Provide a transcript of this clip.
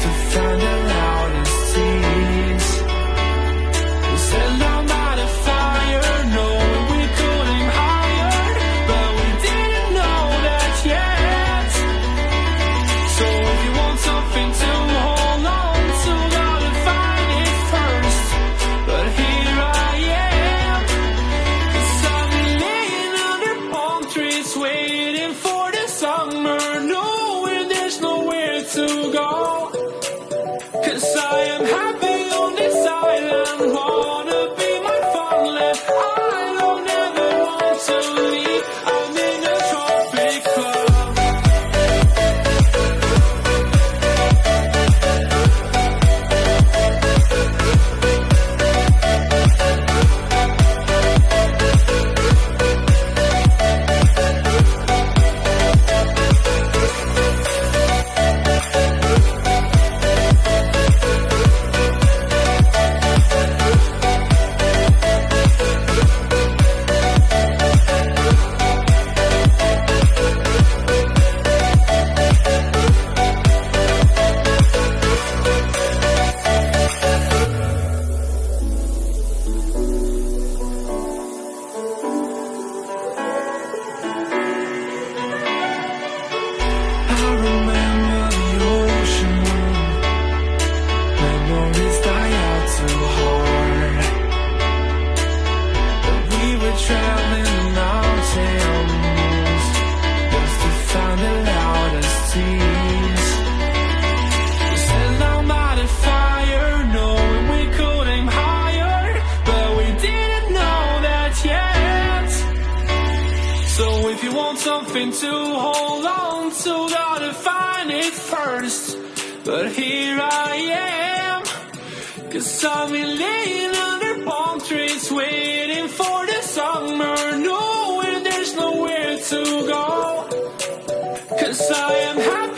just to find the loudest tease. We set our mind afire, knowing we could aim higher, but we didn't know that yet. So if you want something to hold on to, gotta find it first. But here I am, 'cause I've been laying under palm trees, waiting for the summer, knowing there's nowhere to go. 'Cause I am happy on this island, wanna be my farmland. I don't ever want to leave, I'm in a tropic club. I remember the ocean, memories die out too hard. But we were traveling the mountains just to find the loudest tease. We set our mind at fire, knowing we could aim higher, but we didn't know that yet. So if you want something to hold on to, gotta find it first. But here I am, 'cause I've been laying under palm trees, waiting for the summer, knowing there's nowhere to go. 'Cause I am happy